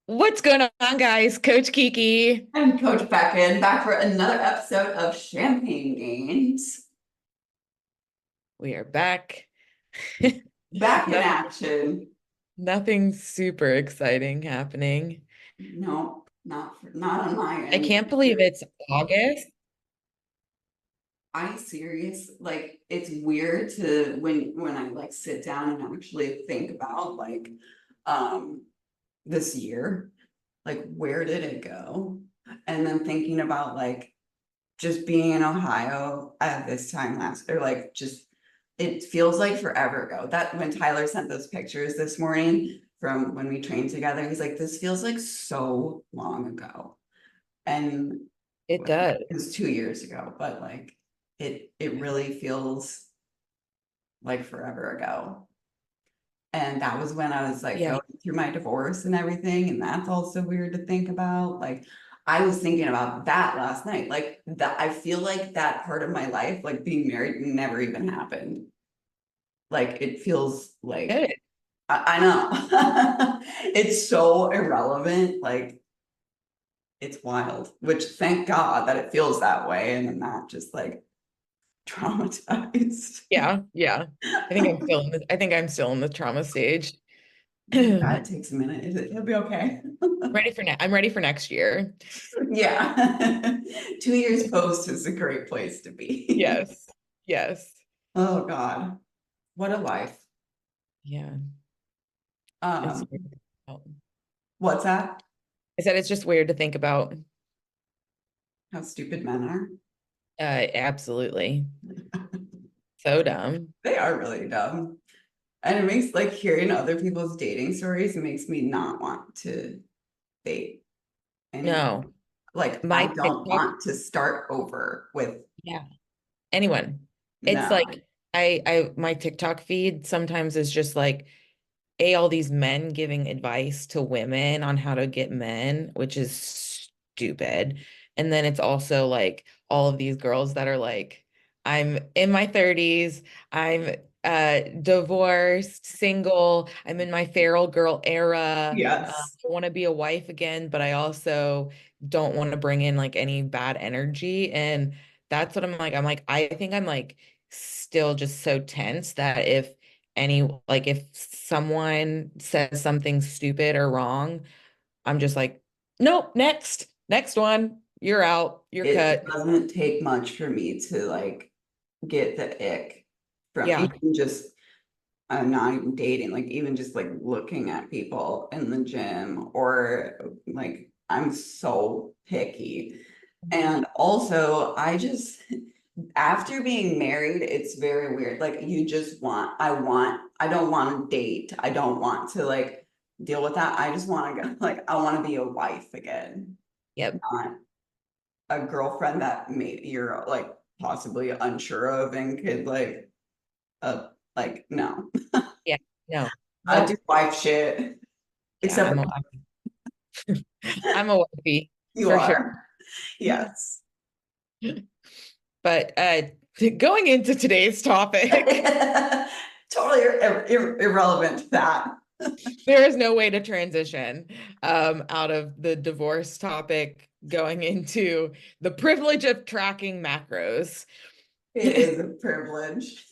What's going on, guys? Coach Kiki. I'm Coach Beckyn, back for another episode of Champagne Gains. We are back. Back in Nothing, action. nothing super exciting happening. No, not on my I end. can't believe it's August. I serious, like it's weird to when I like sit down and actually think about um this year, like where did it go? And then thinking about like just being in Ohio at this time last, or like just it feels like forever ago. That when Tyler sent those pictures this morning from when we trained together, he's like, this feels like so long ago. And It does. it was 2 years ago, but like it really feels like forever ago. And that was when I was like Yeah, going through my divorce and everything. And that's also weird to think about. Like, I was thinking about that last night. Like, that I feel like that part of my life, like being married, never even happened. Like, it feels like, good. I know it's so irrelevant. Like, it's wild, which thank God that it feels that way and I'm not just like traumatized. Yeah. I think I'm still in the trauma stage. God, it takes a minute. It'll be okay. I'm ready for next year. Yeah. 2 years post is a great place to be. Yes. Yes. Oh God. What a life. Yeah. It's Um, weird to think about. what's that? I said it's just weird to think about. How stupid men are. Absolutely. So dumb. They are really dumb. And it makes like hearing other people's dating stories, it makes me not want to date anymore. No. Like I My don't TikTok, want to start over with yeah. Anyone. It's no. like my TikTok feed sometimes is just like all these men giving advice to women on how to get men, which is stupid. And then it's also like all of these girls that are like, I'm in my 30s, I'm divorced, single, I'm in my feral girl era. Yes. I want to be a wife again, but I also don't want to bring in like any bad energy. And that's what I'm like, I think I'm like still just so tense that if someone says something stupid or wrong, I'm just like, nope, next one, you're out, you're It cut. doesn't take much for me to like get the ick from Yeah, even just I'm not even dating, like even just like looking at people in the gym or like I'm so picky. mhm. And also, I just after being married, it's very weird. Like you just I don't want to date. I don't want to like deal with that. I just want to go like I want to be a wife again, Yep, not a girlfriend that maybe you're like possibly unsure of and could like no. yeah, no, I do nope, wife shit, yeah, except for I'm a wifey you for sure. are. Yes. But going into today's topic, Totally irrelevant to that. there is no way to transition out of the divorce topic going into the privilege of tracking macros. It is a privilege.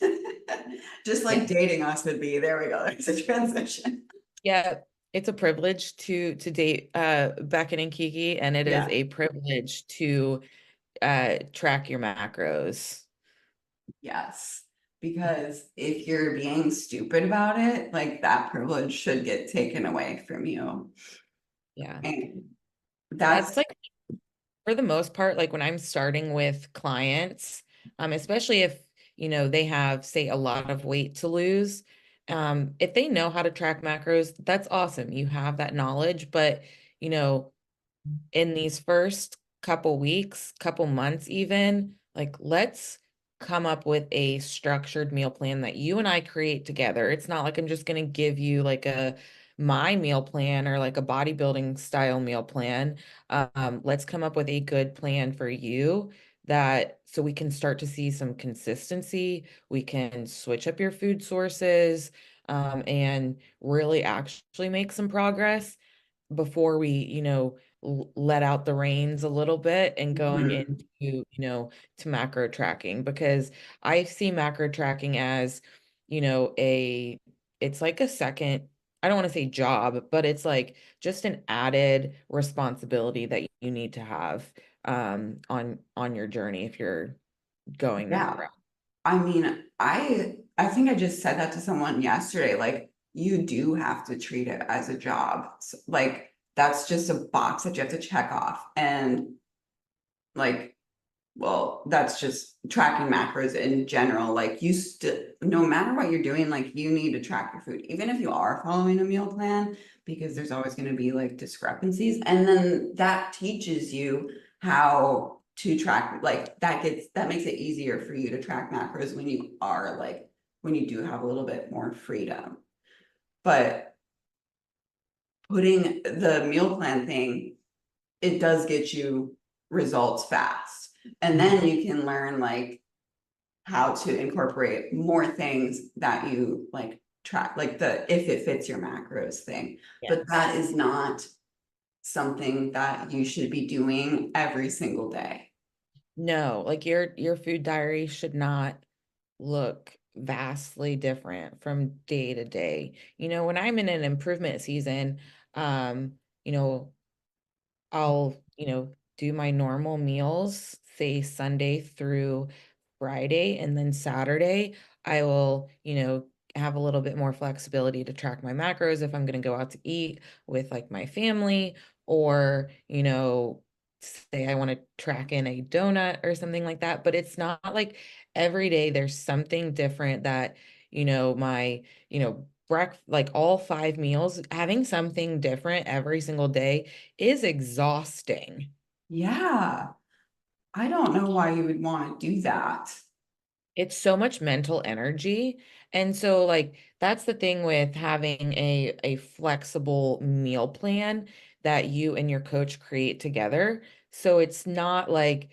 Just like Yes. dating us would be. There we go. There's a transition. Yeah, it's a privilege to date Beckyn and Kiki, and it is Yeah. a privilege to track your macros. Yes. Because if you're being stupid about it, like that privilege should get taken away from you. Yeah. And That's that's like for the most part, like when I'm starting with clients, especially if they have, say, a lot of weight to lose, if they know how to track macros, that's awesome. You have that knowledge, but you know, in these first couple weeks, couple months even, like let's come up with a structured meal plan that you and I create together. It's not like I'm just going to give you like a my meal plan or like a bodybuilding style meal plan. Let's come up with a good plan for you that so we can start to see some consistency. We can switch up your food sources and really actually make some progress. before we, let out the reins a little bit and going Mhm. into, to macro tracking, because I see macro tracking as, it's like a second, I don't want to say job, but it's like just an added responsibility that you need to have on your journey if you're going that Yeah. route. I mean, I think I just said that to someone yesterday. Like, you do have to treat it as a job. Like, that's just a box that you have to check off. And like, well, that's just tracking macros in general. Like, you still, no matter what you're doing, like, you need to track your food, even if you are following a meal plan, because there's always going to be like discrepancies. And then that teaches you how to track, like, that makes it easier for you to track macros when you are like, when you do have a little bit more freedom. But putting the meal plan thing, it does get you results fast. And then you can learn like how to incorporate more things that you like track, like the if it fits your macros thing. But Yes. that is not something that you should be doing every single day. No, like your food diary should not look vastly different from day to day. When I'm in an improvement season, you know, I'll, do my normal meals, say Sunday through Friday, and then Saturday, I will, have a little bit more flexibility to track my macros if I'm going to go out to eat with like my family, or, say I want to track in a donut or something like that. But it's not like every day there's something different that, my, like all 5 meals, having something different every single day is exhausting. Yeah, I don't know why you would want to do that. It's so much mental energy. And so like that's the thing with having a flexible meal plan that you and your coach create together. So it's not like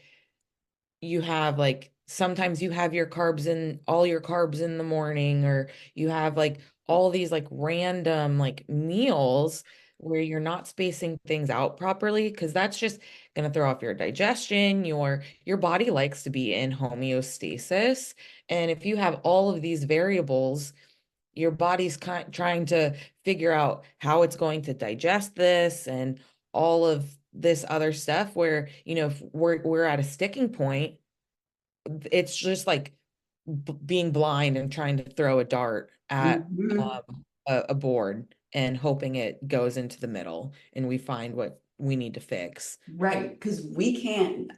you have like sometimes you have your carbs in all your carbs in the morning, or you have like all these like random like meals where you're not spacing things out properly, because that's just going to throw off your digestion. Your body likes to be in homeostasis, and if you have all of these variables, your body's trying to figure out how it's going to digest this and all of this other stuff, where if we're at a sticking point, it's just like being blind and trying to throw a dart at Mhm. a board and hoping it goes into the middle and we find what we need to fix. Right, because we can't,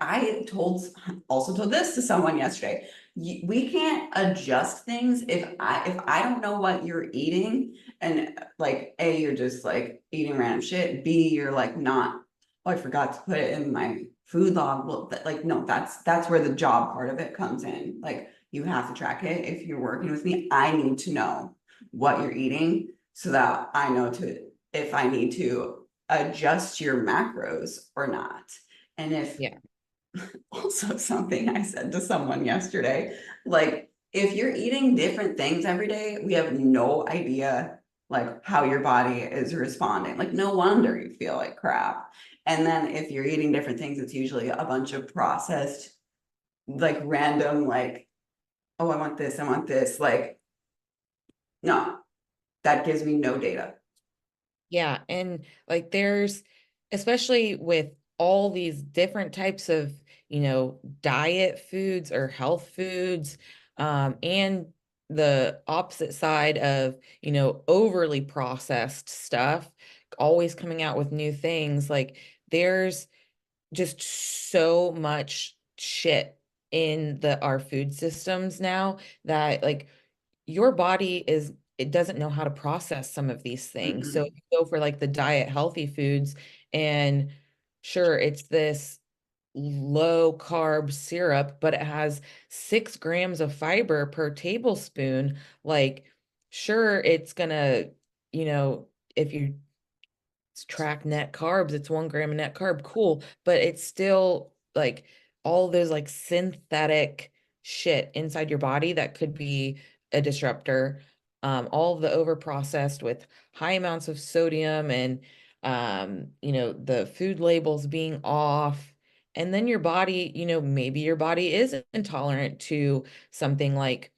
also told this to someone yesterday. We can't adjust things if I don't know what you're eating, and like A, you're just like eating random shit. B, you're like not, oh, I forgot to put it in my food log. Well, like no, that's where the job part of it comes in. Like you have to track it. If you're working with me, I need to know what you're eating so that I know to if I need to adjust your macros or not. And if Yeah. also something I said to someone yesterday, like if you're eating different things every day, we have no idea like how your body is responding. Like no wonder you feel like crap. And then if you're eating different things, it's usually a bunch of processed, like random, like, oh, I want this, I want this. Like, no, that gives me no data. Yeah, and like there's, especially with all these different types of, diet foods or health foods, and the opposite side of, overly processed stuff, always coming out with new things. Like there's just so much shit in the our food systems now that like your body is it doesn't know how to process some of these things. So if Mm-mm. you go for like the diet healthy foods, and sure, it's this low carb syrup, but it has 6 grams of fiber per tablespoon. Like, sure, it's gonna, if you track net carbs, it's 1 gram of net carb, cool, but it's still like all those like synthetic shit inside your body that could be a disruptor. All of the over processed with high amounts of sodium and the food labels being off. And then your body, maybe your body is intolerant to something like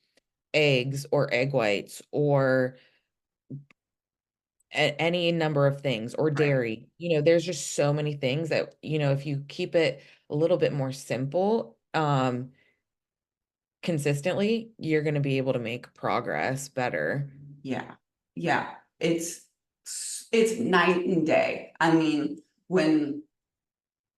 eggs or egg whites or any number of things or Right. dairy. There's just so many things that, if you keep it a little bit more simple, consistently, you're going to be able to make progress better. Yeah. Yeah. It's night and day. I mean, when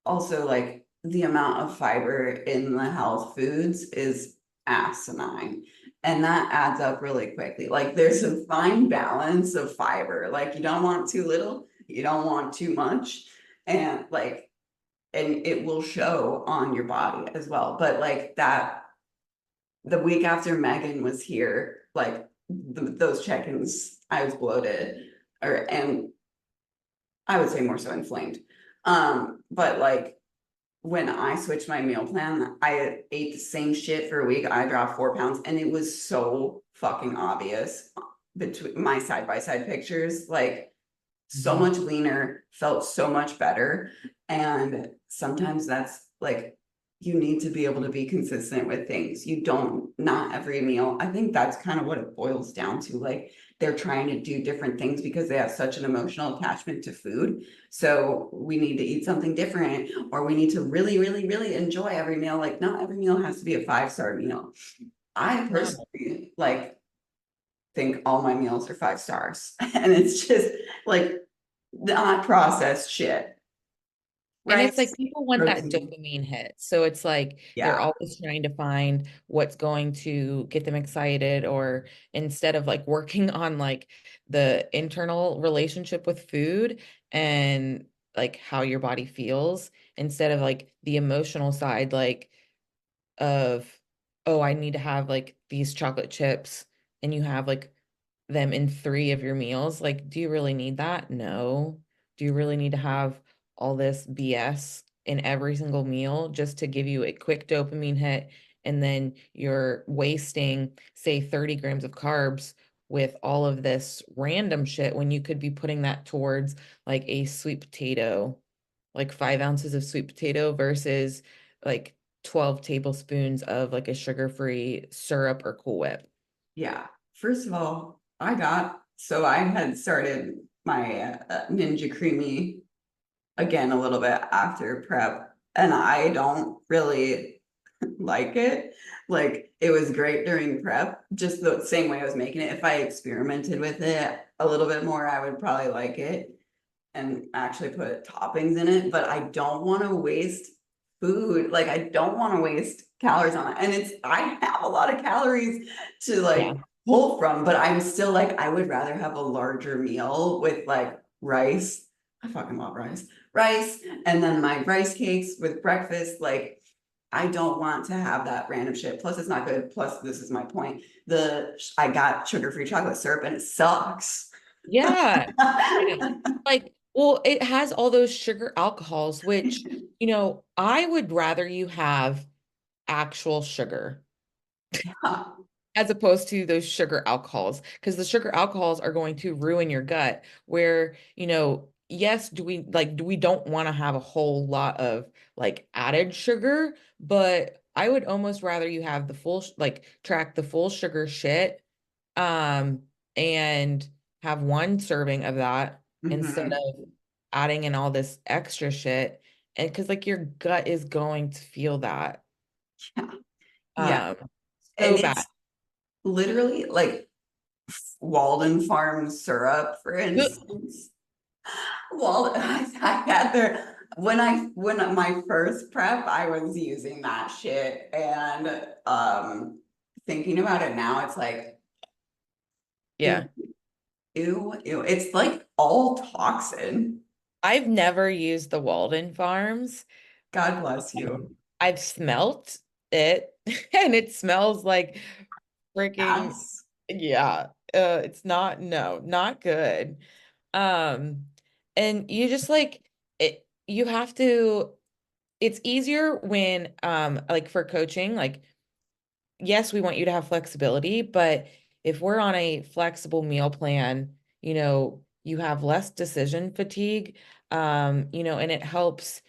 also like the amount of fiber in the health foods is asinine. And that adds up really quickly. Like there's a fine balance of fiber. Like you don't want too little, you don't want too much. And like, and it will show on your body as well. But like that, the week after Megan was here, like those check-ins, I was bloated, and I would say more so inflamed. But like when I switched my meal plan, I ate the same shit for a week. I dropped 4 pounds, and it was so fucking obvious between my side by side pictures. Like so Mhm. much leaner, felt so much better. And sometimes that's like, you need to be able to be consistent with things. You don't, not every meal. I think that's kind of what it boils down to. Like they're trying to do different things because they have such an emotional attachment to food. So we need to eat something different, or we need to really, really, really enjoy every meal. Like not every meal has to be a 5-star meal. I No. personally like think all my meals are 5 stars. And it's just like not processed shit. And it's like Rice, people want that protein. dopamine hit. So it's like they're Yeah. always trying to find what's going to get them excited, or instead of like working on like the internal relationship with food and like how your body feels, instead of like the emotional side, like of, oh, I need to have like these chocolate chips, and you have like them in three of your meals. Like, do you really need that? No. Do you really need to have all this BS in every single meal just to give you a quick dopamine hit? And then you're wasting, say, 30 grams of carbs with all of this random shit when you could be putting that towards like a sweet potato, like 5 ounces of sweet potato versus like 12 tablespoons of like a sugar-free syrup or Cool Whip. Yeah. First of all, so I had started my Ninja Creamy again a little bit after prep, and I don't really like it. Like it was great during prep, just the same way I was making it. If I experimented with it a little bit more, I would probably like it and actually put toppings in it, but I don't want to waste food. Like I don't want to waste calories on it. And I have a lot of calories to Yeah. like pull from, but I'm still like, I would rather have a larger meal with like rice. I fucking love rice. Rice, and then my rice cakes with breakfast. Like, I don't want to have that random shit. Plus, it's not good. Plus, this is my point. I got sugar-free chocolate syrup and it sucks. Yeah. Yeah. Like, well, it has all those sugar alcohols, which, I would rather you have actual sugar as opposed to those sugar alcohols, because the sugar alcohols are going to ruin your gut. Where, yes, we don't want to have a whole lot of like added sugar, but I would almost rather you have the full, like track the full sugar shit, um, and have one serving of that instead Mhm. of adding in all this extra shit. And because like your gut is going to feel that, Yeah. Yeah. um, And so bad. it's literally like Walden Farm syrup, for instance. I had their when my first prep, I was using that shit. And thinking about it now, it's like ew, Yeah. ew, ew. It's like all toxin. I've never used the Walden Farms. God bless you. I've smelt it and it smells like freaking, Ass. yeah. It's not, no, not good. Um, and you just like it, you have to, it's easier when like for coaching, like yes, we want you to have flexibility, but if we're on a flexible meal plan, you have less decision fatigue, and it helps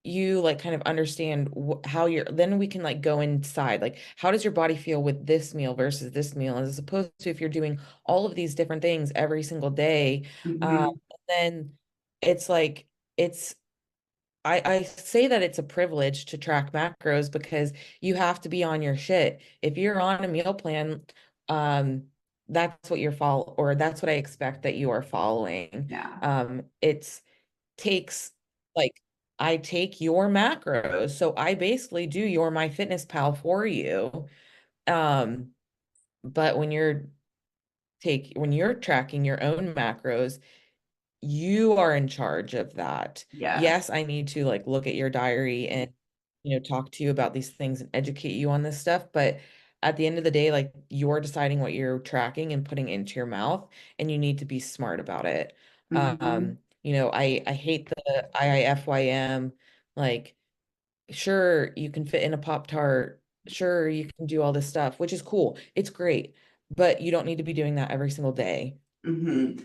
you like kind of understand how you're, then we can like go inside, like how does your body feel with this meal versus this meal, as opposed to if you're doing all of these different things every single day. Mhm. Then it's like, it's I say that it's a privilege to track macros because you have to be on your shit. If you're on a meal plan, um, that's what you're follow, or that's what I expect that you are following. Yeah. It's takes like, I take your macros, so I basically do your MyFitnessPal for you. Um, but when you're tracking your own macros, you are in charge of that. Yes. Yes, I need to like look at your diary and talk to you about these things and educate you on this stuff, but at the end of the day, like you're deciding what you're tracking and putting into your mouth, and you need to be smart about it. Mhm. I hate the IIFYM. Like, sure, you can fit in a Pop Tart. Sure, you can do all this stuff, which is cool. It's great, but you don't need to be doing that every single day. Mhm.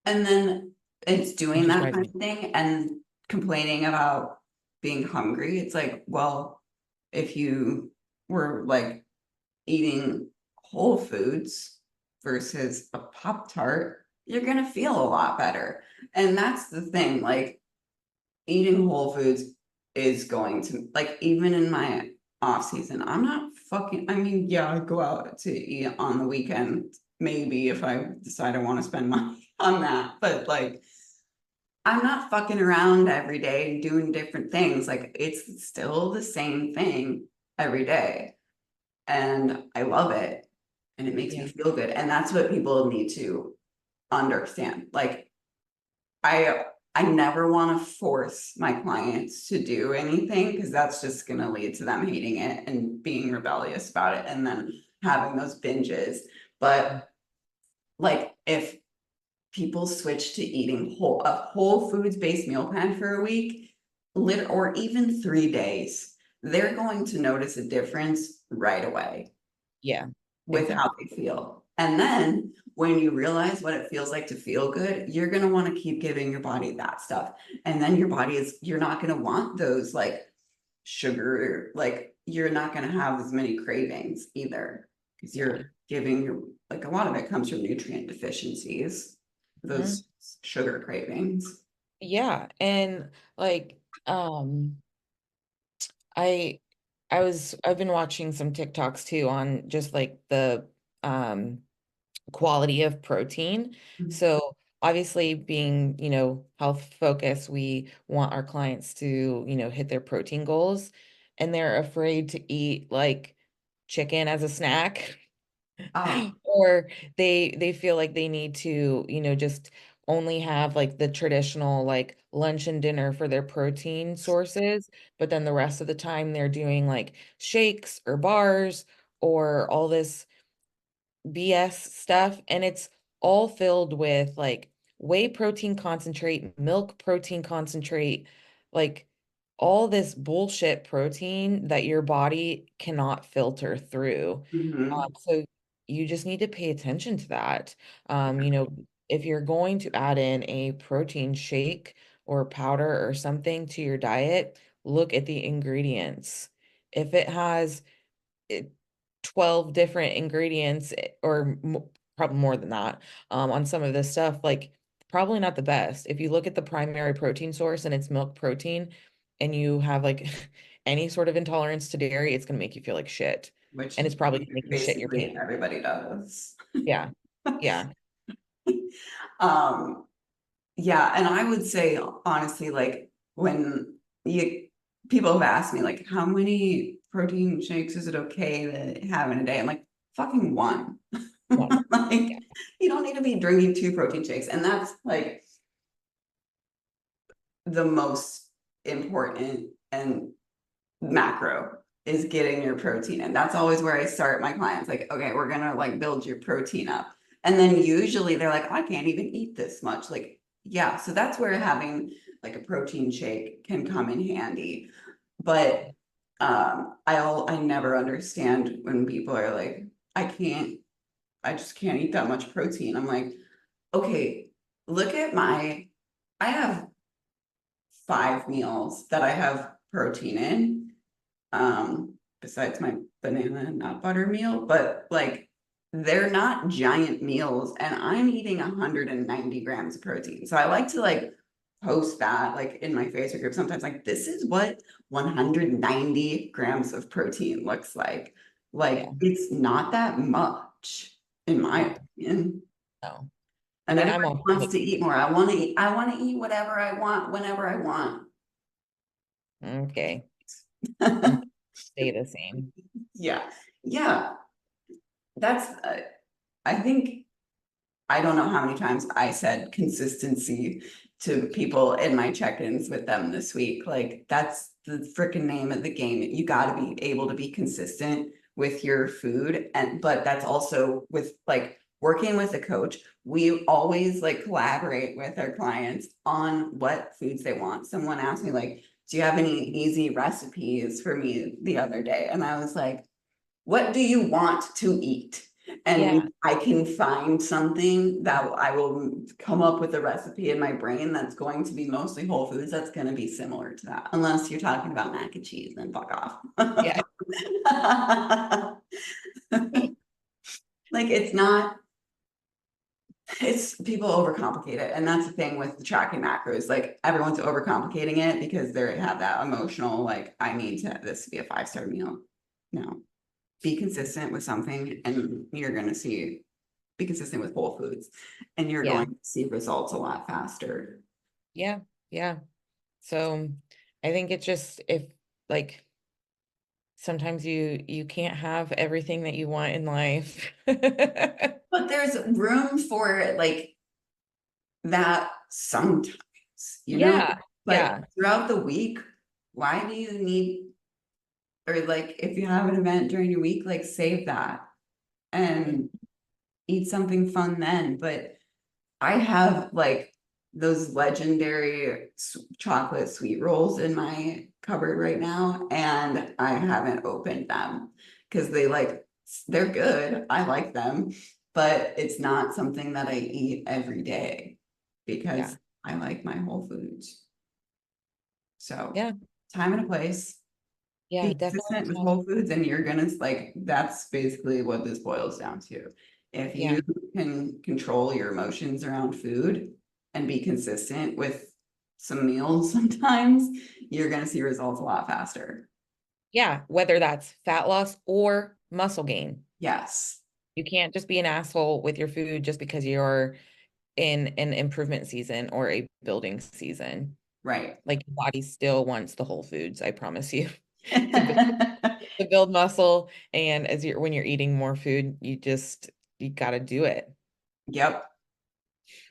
And then it's It doing just that drives kind me. of thing and complaining about being hungry. It's like, well, if you were like eating whole foods versus a Pop Tart, you're gonna feel a lot better. And that's the thing, like eating whole foods is going to, like, even in my off season, I'm not fucking, I mean, yeah, I go out to eat on the weekend, maybe if I decide I want to spend money on that, but like I'm not fucking around every day doing different things. Like it's still the same thing every day. And I love it. And it makes me Yeah. feel good. And that's what people need to understand. Like I I never want to force my clients to do anything because that's just gonna lead to them hating it and being rebellious about it and then having those binges. But like if people switch to eating a whole foods based meal plan for a week, or even 3 days, they're going to notice a difference right away Yeah, with how exactly. they feel. And then when you realize what it feels like to feel good, you're going to want to keep giving your body that stuff. And then you're not going to want those like sugar, like you're not going to have as many cravings either because Yeah. you're giving your, like a lot of it comes from nutrient deficiencies, Mhm. those sugar cravings. Yeah, and like I I've been watching some TikToks too on just like the um quality of protein. So obviously being, health focused, we want our clients to, hit their protein goals, and they're afraid to eat like chicken as a snack. Oh, Or they feel like they need to, just only have like the traditional like lunch and dinner for their protein sources, but then the rest of the time they're doing like shakes or bars or all this BS stuff, and it's all filled with like whey protein concentrate, milk protein concentrate, like all this bullshit protein that your body cannot filter through. mhm. So you just need to pay attention to that. If you're going to add in a protein shake or powder or something to your diet, look at the ingredients. If it has 12 different ingredients, or probably more than that, on some of this stuff, like probably not the best. If you look at the primary protein source and it's milk protein, and you have like any sort of intolerance to dairy, it's going to make you feel like shit. Which And it's probably going to make you shit your basically pants. everybody does. Yeah. Yeah. um yeah, and I would say honestly, like when you people have asked me like how many protein shakes is it okay to have in a day? I'm like, fucking one. One. Like Yeah. you don't need to be drinking two protein shakes. And that's like the most important and macro is getting your protein in. That's always where I start my clients. Like, okay, we're gonna like build your protein up. And then usually they're like, I can't even eat this much. Like, yeah, so that's where having like a protein shake can come in handy. But I never understand when people are like, I just can't eat that much protein. I'm like, okay, look at I have 5 meals that I have protein in, besides my banana and nut butter meal, but like they're not giant meals and I'm eating 190 grams of protein. So I like to like post that like in my Facebook group sometimes, like this is what 190 grams of protein looks like. Yeah. Like it's not that much in my No, opinion. no. I And mean, everybody I'm on wants to eat more. I want to eat whatever I want whenever I want. okay. I'm stay the same. Yeah. Yeah. That's I think I don't know how many times I said consistency to people in my check-ins with them this week. Like that's the freaking name of the game. You got to be able to be consistent with your food, and but that's also with like working with a coach. We always like collaborate with our clients on what foods they want. Someone asked me like, "Do you have any easy recipes for me the other day?" And I was like, what do you want to eat? Yeah. And I can find something that I will come up with a recipe in my brain that's going to be mostly whole foods that's going to be similar to that. Unless you're talking about mac and cheese, then fuck off. Yeah. Like it's not, it's people overcomplicate it. And that's the thing with the tracking macros. Like everyone's overcomplicating it because they have that emotional, like, I need to this to be a 5-star meal. No, be consistent with something and you're going to see, be consistent with whole foods and you're Yeah. going to see results a lot faster. Yeah. Yeah. So I think it's just if like sometimes you can't have everything that you want in life. But there's room for like that sometimes, you know, Yeah. like Yeah. throughout the week, why do you need, or like if you have an event during your week, like save that Mm. and eat something fun then. But I have like those legendary chocolate sweet rolls in my cupboard right now, and I haven't opened them because they're good. I like them, but it's not something that I eat every day Yeah. because I like my whole foods. So Yeah. time and a place, Yeah. be Definitely. consistent with whole foods and you're gonna like that's basically what this boils down to. If Yeah. you can control your emotions around food and be consistent with some meals sometimes, you're gonna see results a lot faster. Yeah. Whether that's fat loss or muscle gain. Yes, You can't just be an asshole with your food just because you're in an improvement season or a building season. right. Like your body still wants the whole foods, I promise you, to build, to build muscle. And as you're when you're eating more food, you got to do it. Yep,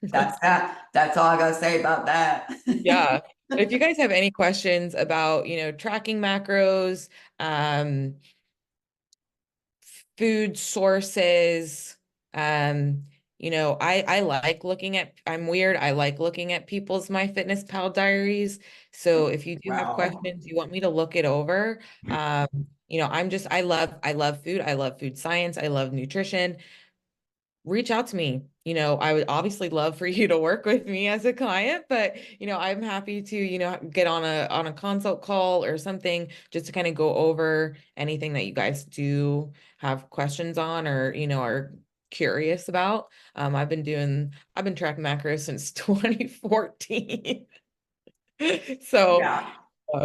that's that. That's all I gotta say about that. Yeah. If you guys have any questions about, tracking macros, um, food sources, um, I like looking at, I'm weird. I like looking at people's MyFitnessPal diaries. So if you do have Wow. questions, you want me to look it over. I love food. I love food science. I love nutrition. Reach out to me. I would obviously love for you to work with me as a client, but I'm happy to, get on a consult call or something just to kind of go over anything that you guys do have questions on or, are curious about. I've been tracking macros since 2014. So Yeah.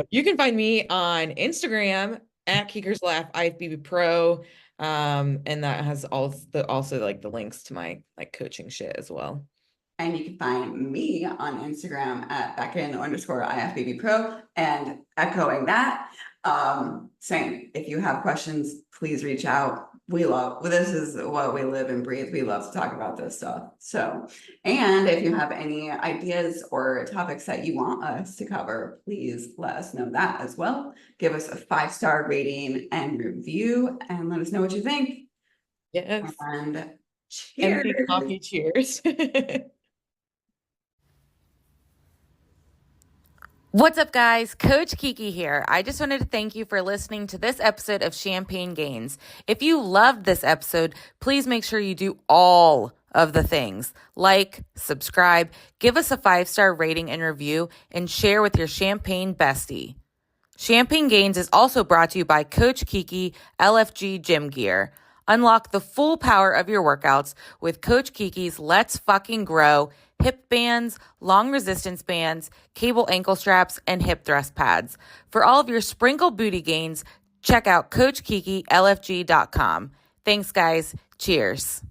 you can find me on Instagram at Kickers Laugh IFBB Pro. And that has also like the links to my like coaching shit as well. And you can find me on Instagram at Beckyn_IFBB Pro. And echoing that, same. If you have questions, please reach out. This is what we live and breathe. We love to talk about this stuff. So, and if you have any ideas or topics that you want us to cover, please let us know that as well. Give us a 5-star rating and review and let us know what you think. Yes. And MC cheers. Coffee, cheers. What's up, guys? Coach Kiki here. I just wanted to thank you for listening to this episode of Champagne Gains. If you loved this episode, please make sure you do all of the things. Like, subscribe, give us a 5-star rating and review, and share with your champagne bestie. Champagne Gainz is also brought to you by Coach Kiki LFG Gym Gear. Unlock the full power of your workouts with Coach Kiki's Let's Fucking Grow hip bands, long resistance bands, cable ankle straps, and hip thrust pads. For all of your sprinkle booty gains, check out CoachKikiLFG.com. Thanks, guys. Cheers.